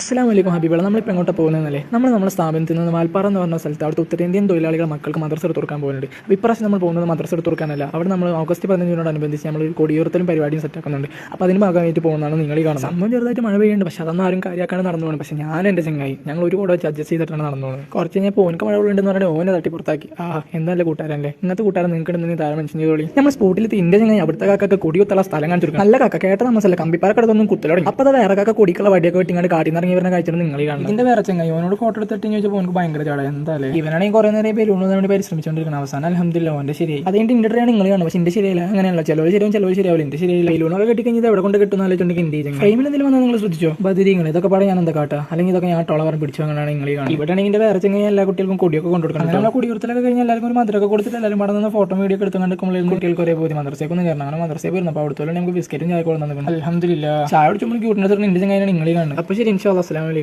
അസ്സലാമു അലൈക്കും ഹബീബുള്ള. നമ്മളിപ്പോൾ എങ്ങോട്ട് പോകുന്നതല്ലേ, നമ്മുടെ സ്ഥാപനത്തിൽ നിന്ന് വാൽപ്പാറ എന്ന് പറഞ്ഞ സ്ഥലത്ത് അവിടുത്തെ ഉത്തരേന്ത്യൻ തൊഴിലാളികൾ മക്കൾക്ക് മദ്രസ എടുത്ത് കൊടുക്കാൻ പോകുന്നുണ്ട്. അപ്പോൾ ഇപ്രാവശ്യം നമ്മൾ പോകുന്നത് മദ്രസ എടുത്ത് കൊടുക്കാനല്ല, അവിടെ നമ്മൾ ഓഗസ്റ്റ് 15-നോടനുബന്ധിച്ച് നമ്മൾ ഒരു കൊടിയുയർത്തലും പരിപാടിയും സെറ്റാക്കുന്നുണ്ട്. അപ്പോൾ അതിന് ഭാഗമായിട്ട് പോകുന്നതാണ് നിങ്ങൾ ഈ കാണുന്നത്. സംഭവം ചെറുതായിട്ട് മഴ പെയ്യുന്നുണ്ട്, പക്ഷേ അതൊന്നും ആരും കാര്യമാക്കാണ് നടന്നു പോകുന്നത്. പക്ഷേ ഞാൻ എൻ്റെ ചങ്ങായി ഞങ്ങൾ ഒരു കൂടെ വെച്ച് അഡ്ജസ്റ്റ് ചെയ്തിട്ടാണ് നടന്നു പോകുന്നത്. കുറച്ച് കഴിഞ്ഞാൽ ഓനക്ക് മഴ ഉണ്ടെന്ന് പറഞ്ഞാൽ ഓനെ തട്ടി പുറത്താക്കി. എന്തായാലും കൂട്ടുകാരല്ലേ, ഇങ്ങനത്തെ കൂട്ടുകാരൻ നിങ്ങൾക്ക് ഉണ്ടെന്ന് താഴെ മെൻഷൻ ചെയ്തോളി. നമ്മൾ സ്പോട്ടിൽ ഇന്ത്യ ചങ്ങായി അവിടുത്തെ കാക്കൊക്കെ കൊടിയുത്തുള്ള സ്ഥലം കാണിച്ചു. നല്ല കാക്ക കേട്ട മനസ്സിലായി കമ്പിപ്പാറക്കടത്തൊന്നും കുത്തലോടി. അപ്പോൾ അത് വേറെ കാക്ക കൊടിക്കുള്ള വടിയൊക്കെ വെട്ടിങ്ങാണ്ട് കാട്ടിന്നിറങ്ങി വരുന്ന കാഴ്ച നിങ്ങൾ കാണുന്നത്. ഇതിന്റെ വേറെ ചങ്ങായി ഓനോട് ഫോട്ടോ എടുത്തിട്ട് ചോദിച്ചപ്പോൾ എനിക്ക് ഭയങ്കര ചാട. എന്തായാലും ഇവനാണെങ്കിൽ കുറെ നേരം പേരുന്നതിന് വേണ്ടി പരിശ്രമിച്ചുകൊണ്ടിരിക്കണം. അവസാനം അൽഹംദുലില്ലാ ഓന്റെ ശരിയായി. അതിന്റെ ഇന്റർവ്യൂ നിങ്ങൾ കാണും, പക്ഷേ എന്റെ ശരിയല്ല. അങ്ങനെയല്ല, ചിലവ് ശരിയാവും ചിലവ് ശരിയാവില്ല. എന്റെ ശരിയല്ല. ലോണൊക്കെ കെട്ടിക്കഴിഞ്ഞാൽ എവിടെ കൊണ്ട് കിട്ടുന്ന ആലോചിച്ചുണ്ടെങ്കിൽ ഇന്ത്യ ഫ്രെയിമിൽ എന്തെങ്കിലും വന്നാൽ നിങ്ങൾ ശ്രദ്ധിച്ചോ? ബദിരിങ്ങൾ ഇതൊക്കെ പാടെ ഞാൻ എന്താ കാട്ടുക, അല്ലെങ്കിൽ ഇതൊക്കെ ഞാൻ ടോളവർ പിടിച്ചു അങ്ങനെയാണ് നിങ്ങൾ കാണും. ഇവിടെ ആണെങ്കിൽ വേറെ ചങ്ങായി എല്ലാ കുട്ടികൾക്കും കൊടിയൊക്കെ കൊണ്ടുകൊടുക്കണം. അങ്ങനെ കൊടിയുറത്തിലൊക്കെ കഴിഞ്ഞാൽ എല്ലാവർക്കും ഒരു മധുരമൊക്കെ കൊടുത്തിട്ട് എല്ലാവരും പാടെ നിന്ന് ഫോട്ടോ വീഡിയോ ഒക്കെ എടുത്തുകൊണ്ട് കുട്ടികൾക്ക് ഒരേ പോയി മദ്രസയ്ക്ക് ഒന്ന് കയറണം. അങ്ങനെ മദ്രസയിൽ വരുന്നത് അപ്പോൾ അവിടുത്തെ നമുക്ക് ബിസ്ക്കറ്റും ചായ കൊടുക്കുന്നത്. അൽഹംദുലില്ലാ ചായ കുടിച്ചുമ്പോൾ ക്യൂട്ട്നെസ് ഇന്ത്യ ചങ്ങായാണ് നിങ്ങൾ കാണുന്നത്. അപ്പോൾ ശരി, ഇൻഷാ അല്ലാഹ്. അസ്സലാമു അലൈക്കും.